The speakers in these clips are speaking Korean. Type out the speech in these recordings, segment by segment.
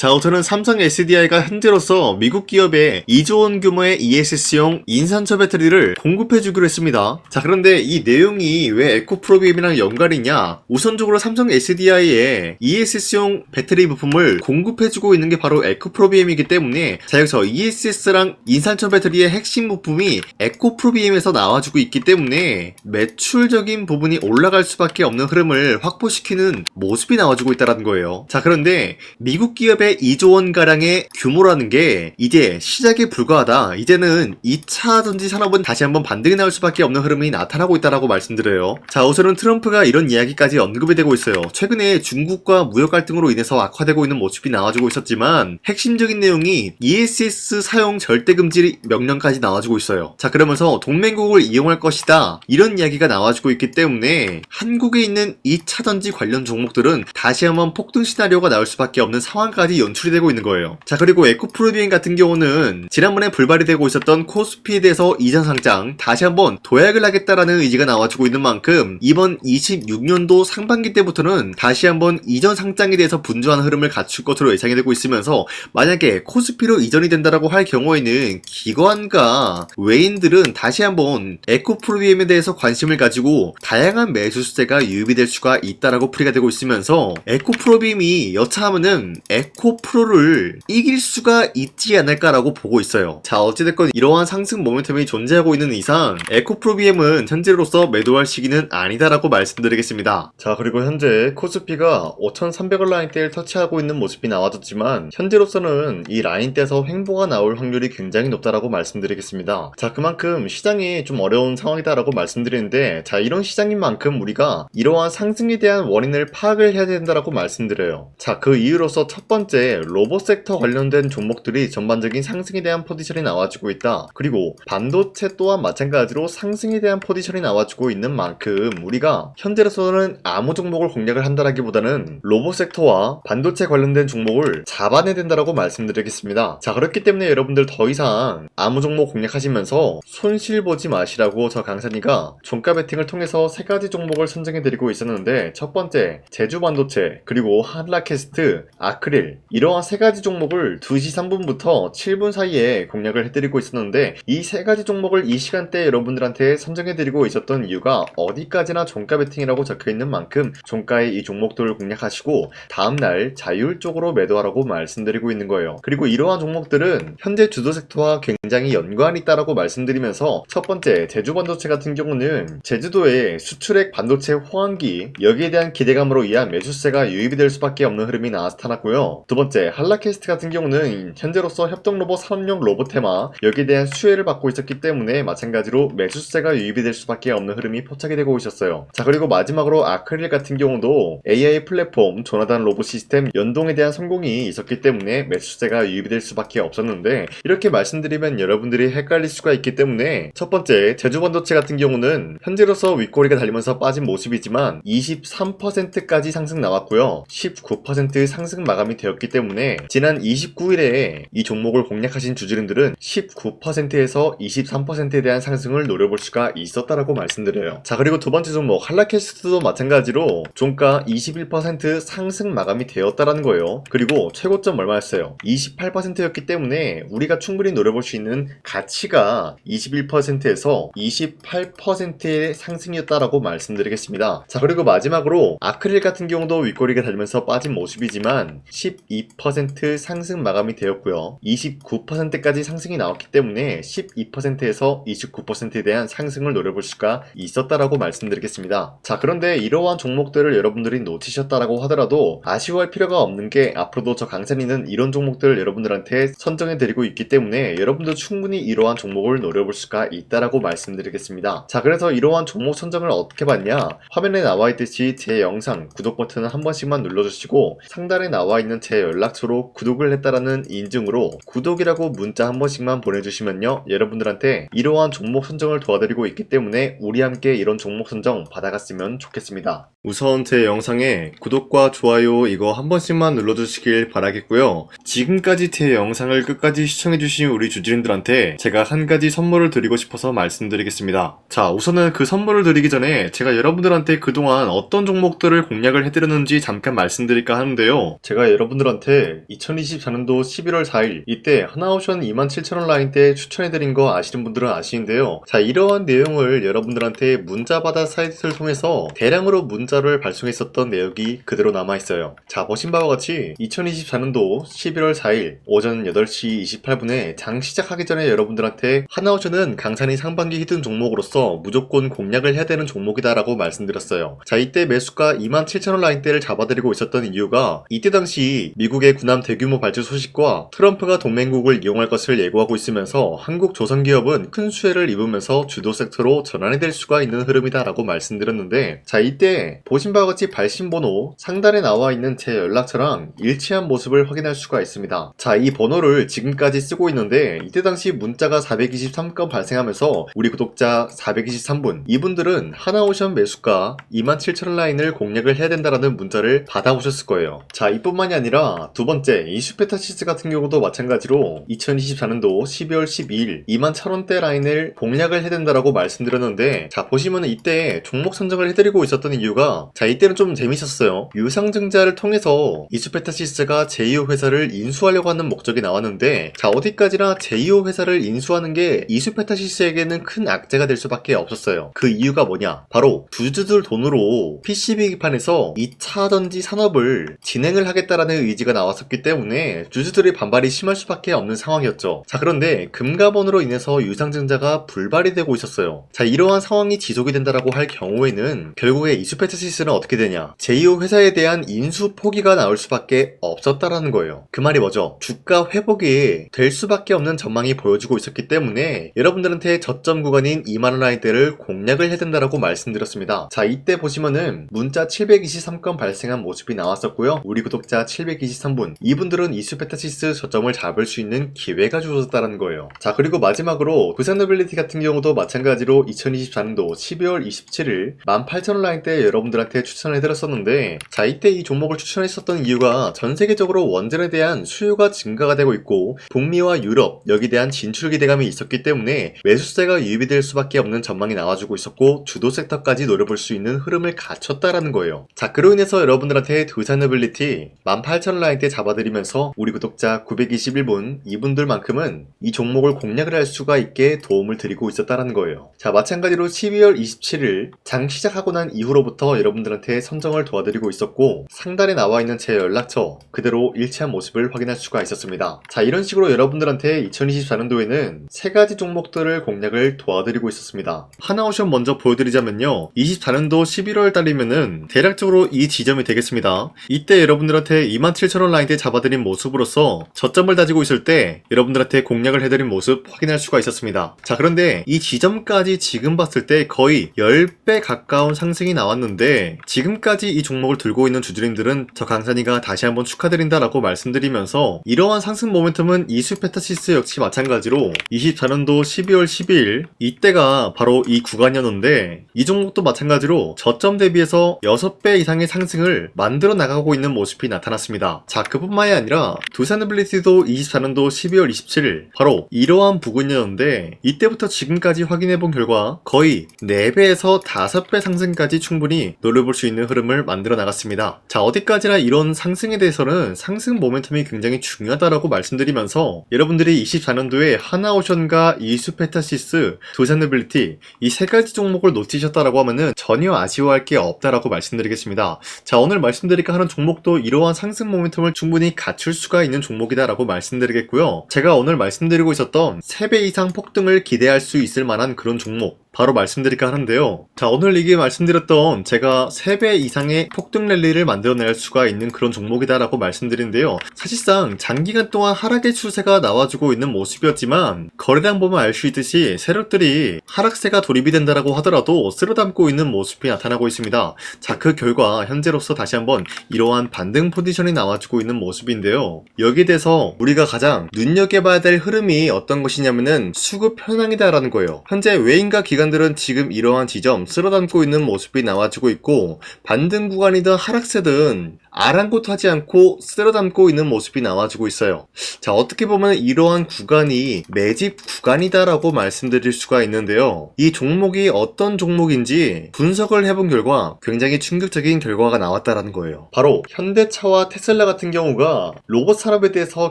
자, 우선은 삼성 SDI가 현재로서 미국 기업에 2조 원 규모의 ESS용 인산철 배터리를 공급해주기로 했습니다. 자, 그런데 이 내용이 왜 에코프로비엠이랑 연관이냐? 우선적으로 삼성 SDI에 ESS용 배터리 부품을 공급해주고 있는 게 바로 에코프로비엠이기 때문에, 자, 여기서 ESS랑 인산철 배터리의 핵심 부품이 에코프로비엠에서 나와주고 있기 때문에 매출적인 부분이 올라갈 수밖에 없는 흐름을 확보시키는 모습이 나와주고 있다는 거예요. 자, 그런데 미국 기업의 2조 원가량의 규모라는 게 이제 시작에 불과하다. 이제는 2차 전지 산업은 다시 한번 반등이 나올 수밖에 없는 흐름이 나타나고 있다라고 말씀드려요. 자, 우선은 트럼프가 이런 이야기까지 언급이 되고 있어요. 최근에 중국과 무역 갈등으로 인해서 악화되고 있는 모습이 나와주고 있었지만 핵심적인 내용이 ESS 사용 절대 금지 명령까지 나와주고 있어요. 자, 그러면서 동맹국을 이용할 것이다. 이런 이야기가 나와주고 있기 때문에 한국에 있는 2차 전지 관련 종목들은 다시 한번 폭등 시나리오가 나올 수밖에 없는 상황까지 연출이 되고 있는 거예요. 자, 그리고 에코프로비엠 같은 경우는 지난번에 불발이 되고 있었던 코스피에 대해서 이전 상장 다시 한번 도약을 하겠다라는 의지가 나와주고 있는 만큼 이번 26년도 상반기 때부터는 다시 한번 이전 상장에 대해서 분주한 흐름을 갖출 것으로 예상이 되고 있으면서, 만약에 코스피로 이전이 된다라고 할 경우에는 기관과 외인들은 다시 한번 에코프로비엠에 대해서 관심을 가지고 다양한 매수세가 유입이 될 수가 있다라고 풀이가 되고 있으면서, 에코프로비엠이 여차하면은 에코프로를 이길 수가 있지 않을까라고 보고 있어요. 자, 어찌됐건 이러한 상승 모멘텀이 존재하고 있는 이상 에코프로비엠은 현재로서 매도할 시기는 아니다라고 말씀드리겠습니다. 자, 그리고 현재 코스피가 5,300원 라인대를 터치하고 있는 모습이 나와줬지만 현재로서는 이 라인대에서 횡보가 나올 확률이 굉장히 높다라고 말씀드리겠습니다. 자, 그만큼 시장이 좀 어려운 상황이다라고 말씀드리는데, 자, 이런 시장인 만큼 우리가 이러한 상승에 대한 원인을 파악을 해야 된다라고 말씀드려요. 자, 그 이유로서 첫 번째, 로봇 섹터 관련된 종목들이 전반적인 상승에 대한 포지션이 나와주고 있다. 그리고 반도체 또한 마찬가지로 상승에 대한 포지션이 나와주고 있는 만큼 우리가 현재로서는 아무 종목을 공략을 한다라기보다는 로봇 섹터와 반도체 관련된 종목을 잡아내야 된다라고 말씀드리겠습니다. 자, 그렇기 때문에 여러분들 더 이상 아무 종목 공략하시면서 손실 보지 마시라고 저 강산이가 종가 베팅을 통해서 세 가지 종목을 선정해드리고 있었는데, 첫 번째 제주 반도체, 그리고 한라캐스트, 아크릴, 이러한 세 가지 종목을 2시 3분부터 7분 사이에 공략을 해드리고 있었는데, 이 세 가지 종목을 이 시간대에 여러분들한테 선정해드리고 있었던 이유가 어디까지나 종가 베팅이라고 적혀있는 만큼 종가에 이 종목들을 공략하시고 다음날 자율적으로 매도하라고 말씀드리고 있는 거예요. 그리고 이러한 종목들은 현재 주도 섹터와 굉장히 연관이 있다라고 말씀드리면서, 첫 번째 제주 반도체 같은 경우는 제주도에 수출액 반도체 호황기, 여기에 대한 기대감으로 인한 매수세가 유입이 될 수밖에 없는 흐름이 나타났고요. 두 번째 한라캐스트 같은 경우는 현재로서 협동로봇 산업용 로봇 테마, 여기에 대한 수혜를 받고 있었기 때문에 마찬가지로 매수세가 유입이 될 수밖에 없는 흐름이 포착이 되고 있었어요. 자, 그리고 마지막으로 아크릴 같은 경우도 AI 플랫폼 조나단 로봇 시스템 연동에 대한 성공이 있었기 때문에 매수세가 유입이 될 수밖에 없었는데, 이렇게 말씀드리면 여러분들이 헷갈릴 수가 있기 때문에, 첫 번째 제주 반도체 같은 경우는 현재로서 윗꼬리가 달리면서 빠진 모습이지만 23%까지 상승 나왔고요. 19% 상승 마감이 되었기 때문에 지난 29일에 이 종목을 공략하신 주주님들은 19%에서 23%에 대한 상승을 노려볼 수가 있었다라고 말씀드려요. 자, 그리고 두 번째 종목 한라캐스트도 마찬가지로 종가 21% 상승 마감이 되었다라는 거예요. 그리고 최고점 얼마였어요? 28%였기 때문에 우리가 충분히 노려볼 수 있는 가치가 21%에서 28%의 상승이었다라고 말씀드리겠습니다. 자, 그리고 마지막으로 아크릴 같은 경우도 윗꼬리가 달면서 빠진 모습이지만 12% 상승 마감이 되었고요. 29%까지 상승이 나왔기 때문에 12%에서 29%에 대한 상승을 노려볼 수가 있었다라고 말씀드리겠습니다. 자, 그런데 이러한 종목들을 여러분들이 놓치셨다라고 하더라도 아쉬워할 필요가 없는 게, 앞으로도 저 강산이는 이런 종목들을 여러분들한테 선정해드리고 있기 때문에 여러분도 충분히 이러한 종목을 노려볼 수가 있다라고 말씀드리겠습니다. 자, 그래서 이러한 종목 선정을 어떻게 받냐? 화면에 나와있듯이 제 영상 구독 버튼을 한 번씩만 눌러주시고 상단에 나와있는 제 연락처로 구독을 했다라는 인증으로 구독이라고 문자 한 번씩만 보내주시면요, 여러분들한테 이러한 종목 선정을 도와드리고 있기 때문에 우리 함께 이런 종목 선정 받아갔으면 좋겠습니다. 우선 제 영상에 구독과 좋아요 이거 한 번씩만 눌러주시길 바라겠고요. 지금까지 제 영상을 끝까지 시청해주신 우리 주주님들한테 제가 한 가지 선물을 드리고 싶어서 말씀드리겠습니다. 자, 우선은 그 선물을 드리기 전에 제가 여러분들한테 그동안 어떤 종목들을 공략을 해드렸는지 잠깐 말씀드릴까 하는데요. 제가 여러분들한테 여러분들한테 2024년도 11월 4일 이때 하나오션 27,000원 라인대 추천해드린 거 아시는 분들은 아시는데요. 자, 이러한 내용을 여러분들한테 문자받아 사이트를 통해서 대량으로 문자를 발송했었던 내역이 그대로 남아있어요. 자, 보신 바와 같이 2024년도 11월 4일 오전 8시 28분에 장 시작하기 전에 여러분들한테 하나오션은 강산이 상반기 히든 종목으로서 무조건 공략을 해야 되는 종목이다 라고 말씀드렸어요. 자, 이때 매수가 27,000원 라인대를 잡아드리고 있었던 이유가 이때 당시 미국의 군함 대규모 발주 소식과 트럼프가 동맹국을 이용할 것을 예고하고 있으면서 한국 조선기업은 큰 수혜를 입으면서 주도 섹터로 전환이 될 수가 있는 흐름이다 라고 말씀드렸는데, 자, 이때 보신 바와 같이 발신번호 상단에 나와 있는 제 연락처랑 일치한 모습을 확인할 수가 있습니다. 자, 이 번호를 지금까지 쓰고 있는데 이때 당시 문자가 423건 발생하면서 우리 구독자 423분, 이분들은 하나오션 매수가 27,000원 라인을 공략을 해야 된다라는 문자를 받아오셨을 거예요. 자, 이뿐만이 아니라 두 번째 이슈페타시스 같은 경우도 마찬가지로 2024년도 12월 12일 21,000원대 라인을 공략을 해야 된다라고 말씀드렸는데, 자, 보시면 이때 종목 선정을 해드리고 있었던 이유가, 자, 이때는 좀 재밌었어요. 유상증자를 통해서 이슈페타시스가 제2호 회사를 인수하려고 하는 목적이 나왔는데, 자, 어디까지나 제2호 회사를 인수하는 게 이슈페타시스에게는 큰 악재가 될 수밖에 없었어요. 그 이유가 뭐냐? 바로 주주들 돈으로 PCB기판에서 2차 전지 산업을 진행을 하겠다라는 의지가 나왔었기 때문에 주주들의 반발이 심할 수밖에 없는 상황이었죠. 자, 그런데 금가번으로 인해서 유상증자가 불발이 되고 있었어요. 자, 이러한 상황이 지속이 된다라고 할 경우에는 결국에 이슈페타시스는 어떻게 되냐? 제2호 회사에 대한 인수 포기가 나올 수밖에 없었다라는 거예요. 그 말이 뭐죠? 주가 회복이 될 수밖에 없는 전망이 보여지고 있었기 때문에 여러분들한테 저점 구간인 2만원 라인대를 공략을 해야 된다라고 말씀드렸습니다. 자, 이때 보시면은 문자 723건 발생한 모습이 나왔었고요. 우리 구독자 723분, 이분들은 이슈페타시스 저점을 잡을 수 있는 기회가 주어졌다는 거예요. 자, 그리고 마지막으로 부산노빌리티 같은 경우도 마찬가지로 2024년도 12월 27일 18,000원 라인대 여러분들한테 추천해드렸었는데, 자, 이때 이 종목을 추천했었던 이유가 전 세계적으로 원전에 대한 수요가 증가가 되고 있고 북미와 유럽 여기에 대한 진출 기대감이 있었기 때문에 매수세가 유입이 될 수밖에 없는 전망이 나와주고 있었고 주도 섹터까지 노려볼 수 있는 흐름을 갖췄다라는 거예요. 자, 그로 인해서 여러분들한테 두산노빌리티 18,000원 라인대 잡아드리면서 우리 구독자 921분, 이분들만큼은 이 종목을 공략을 할 수가 있게 도움을 드리고 있었다라는 거예요. 자, 마찬가지로 12월 27일 장 시작하고 난 이후로부터 여러분들한테 선정을 도와드리고 있었고 상단에 나와 있는 제 연락처 그대로 일치한 모습을 확인할 수가 있었습니다. 자, 이런 식으로 여러분들한테 2024년도에는 세 가지 종목들을 공략을 도와드리고 있었습니다. 하나오션 먼저 보여드리자면요, 24년도 11월 달이면은 대략적으로 이 지점이 되겠습니다. 이때 여러분들한테 27,000원 라인대 잡아드린 모습으로서 저점을 다지고 있을 때 여러분들한테 공략을 해드린 모습 확인할 수가 있었습니다. 자, 그런데 이 지점까지 지금 봤을 때 거의 10배 가까운 상승이 나왔는데 지금까지 이 종목을 들고 있는 주주님들은 저 강산이가 다시 한번 축하드린다라고 말씀드리면서 이러한 상승 모멘텀은 이슈페타시스 역시 마찬가지로 24년도 12월 12일 이때가 바로 이 구간이었는데 이 종목도 마찬가지로 저점 대비해서 6배 이상의 상승을 만들어 나가고 있는 모습이 나타났습니다. 자, 그뿐만이 아니라 두산노빌리티도 24년도 12월 27일 바로 이러한 부근이었는데 이때부터 지금까지 확인해본 결과 거의 4배에서 5배 상승까지 충분히 노려볼 수 있는 흐름을 만들어 나갔습니다. 자, 어디까지나 이런 상승에 대해서는 상승 모멘텀이 굉장히 중요하다라고 말씀드리면서 여러분들이 24년도에 하나오션과 이슈페타시스, 두산노빌리티 이 세 가지 종목을 놓치셨다라고 하면은 전혀 아쉬워할 게 없다라고 말씀드리겠습니다. 자, 오늘 말씀드릴까 하는 종목도 이러한 상승 모멘텀을 충분히 갖출 수가 있는 종목이다라고 말씀드리겠고요. 제가 오늘 말씀드리고 있었던 3배 이상 폭등을 기대할 수 있을 만한 그런 종목 바로 말씀드릴까 하는데요. 자, 오늘 이게 말씀드렸던 제가 3배 이상의 폭등 랠리를 만들어낼 수가 있는 그런 종목이다라고 말씀드린데요. 사실상 장기간 동안 하락의 추세가 나와주고 있는 모습이었지만 거래량 보면 알 수 있듯이 세력들이 하락세가 돌입이 된다라고 하더라도 쓸어담고 있는 모습이 나타나고 있습니다. 자, 그 결과 현재로서 다시 한번 이러한 반등 포지션이 나와주고 있는 모습인데요. 여기에 대해서 우리가 가장 눈여겨봐야 될 흐름이 어떤 것이냐면은 수급 현황이다라는 거예요. 현재 외인과 기관들은 지금 이러한 지점 쓸어담고 있는 모습이 나와주고 있고 반등 구간이든 하락세든 아랑곳하지 않고 쓸어담고 있는 모습이 나와주고 있어요. 자, 어떻게 보면 이러한 구간이 매집 구간이다라고 말씀드릴 수가 있는데요. 이 종목이 어떤 종목인지 분석을 해본 결과 굉장히 충격적인 결과가 나왔다라는 거예요. 바로 현대차와 테슬라 같은 경우가 로봇 산업에 대해서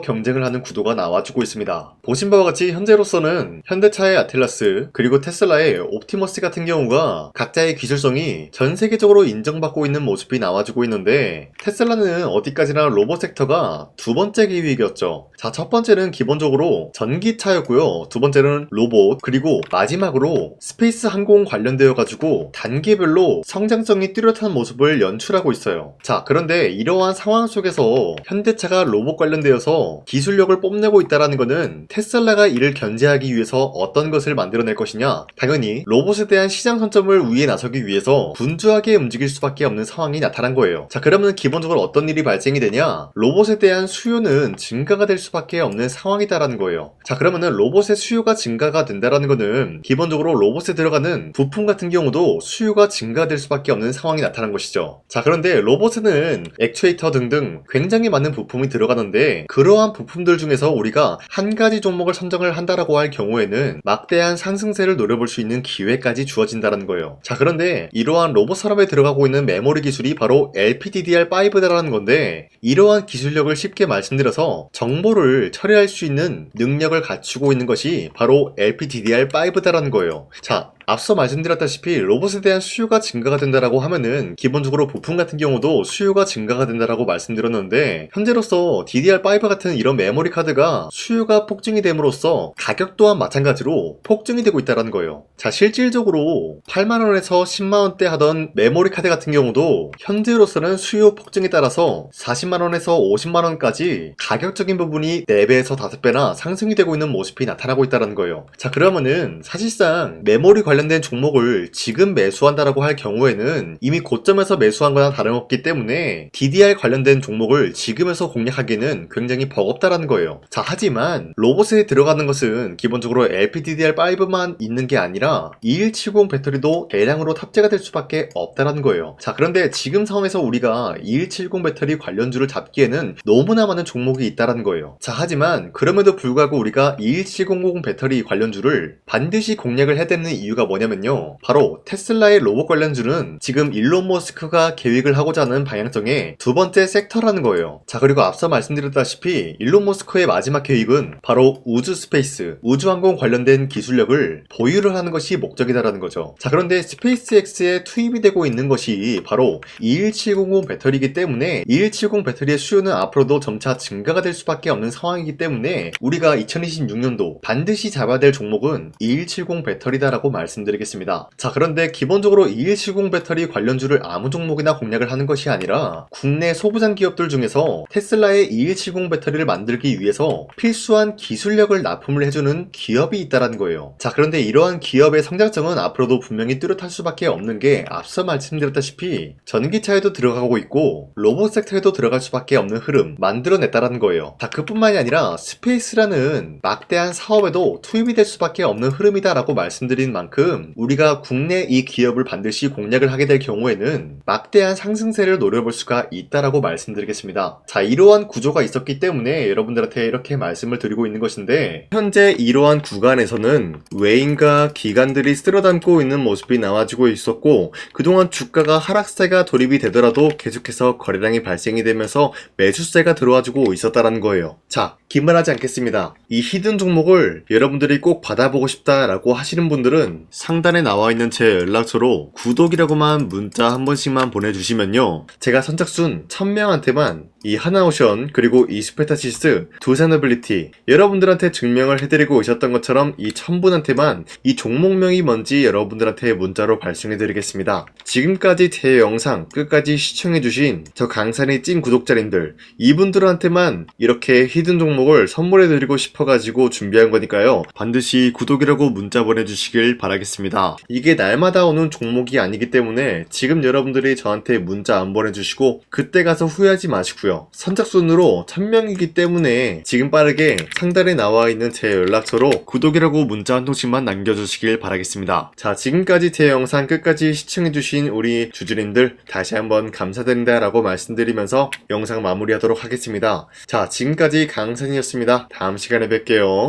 경쟁을 하는 구도가 나와주고 있습니다. 보신 바와 같이 현재로서는 현대차의 아틀라스 그리고 테슬라의 옵티머스 같은 경우가 각자의 기술성이 전 세계적으로 인정받고 있는 모습이 나와주고 있는데, 테슬라는 어디까지나 로봇 섹터가 두 번째 기획이었죠. 자, 첫 번째는 기본적으로 전기차였고요. 두 번째는 로봇, 그리고 마지막으로 스페이스 항공 관련되어 가지고 단계별로 성장성이 뚜렷한 모습을 연출하고 있어요. 자, 그런데 이러한 상황 속에서 현대차가 로봇 관련되어서 기술력을 뽐내고 있다는 것은 테슬라가 이를 견제하기 위해서 어떤 것을 만들어낼 것이냐, 당연히 로봇에 대한 시장 선점을 위해 나서기 위해서 분주하게 움직일 수밖에 없는 상황이 나타난 거예요. 자, 그러면 기본적으로 어떤 일이 발생이 되냐, 로봇에 대한 수요는 증가가 될 수밖에 없는 상황이다라는 거예요. 자, 그러면은 로봇의 수요가 증가가 된다라는 거는 기본적으로 로봇에 들어가는 부품 같은 경우도 수요가 증가될 수밖에 없는 상황이 나타난 것이죠. 자, 그런데 로봇에는 액추에이터 등등 굉장히 많은 부품이 들어가는데, 그러한 부품들 중에서 우리가 한 가지 종목을 선정을 한다라고 할 경우에는 막대한 상승세를 노려볼 수 있는 기회까지 주어진다는 거예요. 자, 그런데 이러한 로봇 산업에 들어가고 있는 메모리 기술이 바로 LPDDR5다라는 건데, 이러한 기술력을 쉽게 말씀드려서 정보를 처리할 수 있는 능력을 갖추고 있는 것이 바로 LPDDR5다라는 거예요. 자, 앞서 말씀드렸다시피 로봇에 대한 수요가 증가가 된다라고 하면은 기본적으로 부품 같은 경우도 수요가 증가가 된다라고 말씀드렸는데, 현재로서 DDR5 같은 이런 메모리 카드가 수요가 폭증이 됨으로써 가격 또한 마찬가지로 폭증이 되고 있다는 거예요. 자, 실질적으로 8만원에서 10만원대 하던 메모리 카드 같은 경우도 현재로서는 수요 폭증에 따라서 40만원에서 50만원까지 가격적인 부분이 4배에서 5배나 상승이 되고 있는 모습이 나타나고 있다는 거예요. 자, 그러면은 사실상 메모리 관련된 종목을 지금 매수한다라고 할 경우에는 이미 고점에서 매수한 거나 다름없기 때문에 DDR 관련된 종목을 지금에서 공략하기는 굉장히 버겁다라는 거예요. 자, 하지만 로봇에 들어가는 것은 기본적으로 LPDDR5만 있는 게 아니라 2170 배터리도 대량으로 탑재가 될 수밖에 없다라는 거예요. 자, 그런데 지금 상황에서 우리가 2170 배터리 관련주를 잡기에는 너무나 많은 종목이 있다라는 거예요. 자, 하지만 그럼에도 불구하고 우리가 21700 배터리 관련주를 반드시 공략을 해야 되는 이유가 뭐냐면요, 바로 테슬라의 로봇 관련주는 지금 일론 머스크가 계획을 하고자 하는 방향성의 두 번째 섹터라는 거예요. 자, 그리고 앞서 말씀드렸다시피 일론 머스크의 마지막 계획은 바로 우주 스페이스, 우주항공 관련된 기술력을 보유를 하는 것이 목적이다라는 거죠. 자, 그런데 스페이스X에 투입이 되고 있는 것이 바로 21700 배터리이기 때문에 21770 배터리의 수요는 앞으로도 점차 증가가 될 수밖에 없는 상황이기 때문에 우리가 2026년도 반드시 잡아야 될 종목은 2170 배터리다라고 말씀드리겠습니다. 자, 그런데 기본적으로 2170 배터리 관련주를 아무 종목이나 공략을 하는 것이 아니라 국내 소부장 기업들 중에서 테슬라의 2170 배터리를 만들기 위해서 필수한 기술력을 납품을 해주는 기업이 있다는 거예요. 자, 그런데 이러한 기업의 성장성은 앞으로도 분명히 뚜렷할 수밖에 없는 게 앞서 말씀드렸다시피 전기차에도 들어가고 있고 로봇 섹터에도 들어갈 수밖에 없는 흐름 만들어냈다는 거예요. 자, 그뿐만이 아니라 스페이스라는 막대한 사업에도 투입이 될 수밖에 없는 흐름이다라고 말씀드린 만큼 우리가 국내 이 기업을 반드시 공략을 하게 될 경우에는 막대한 상승세를 노려볼 수가 있다라고 말씀드리겠습니다. 자, 이러한 구조가 있었기 때문에 여러분들한테 이렇게 말씀을 드리고 있는 것인데, 현재 이러한 구간에서는 외인과 기관들이 쓸어담고 있는 모습이 나와지고 있었고, 그동안 주가가 하락세가 돌입이 되더라도 계속해서 거래량이 발생이 되면서 매수세가 들어와주고 있었다는 거예요. 자, 기만하지 않겠습니다. 이 히든 종목을 여러분들이 꼭 받아보고 싶다라고 하시는 분들은 상단에 나와 있는 제 연락처로 구독이라고만 문자 한 번씩만 보내주시면요, 제가 선착순 1000명한테만 이 하나오션 그리고 이 스페타시스 두산어빌리티 여러분들한테 증명을 해드리고 있었던 것처럼 이 1000분한테만 이 종목명이 뭔지 여러분들한테 문자로 발송해드리겠습니다. 지금까지 제 영상 끝까지 시청해주신 저 강산의 찐 구독자님들, 이분들한테만 이렇게 히든 종목을 선물해드리고 싶어가지고 준비한 거니까요, 반드시 구독이라고 문자 보내주시길 바라겠습니다. 이게 날마다 오는 종목이 아니기 때문에 지금 여러분들이 저한테 문자 안 보내주시고 그때 가서 후회하지 마시고요. 있고요. 선착순으로 1000명이기 때문에 지금 빠르게 상단에 나와 있는 제 연락처로 구독이라고 문자 한 통씩만 남겨주시길 바라겠습니다. 자, 지금까지 제 영상 끝까지 시청해주신 우리 주주님들 다시 한번 감사드린다 라고 말씀드리면서 영상 마무리하도록 하겠습니다. 자, 지금까지 강산이었습니다. 다음 시간에 뵐게요.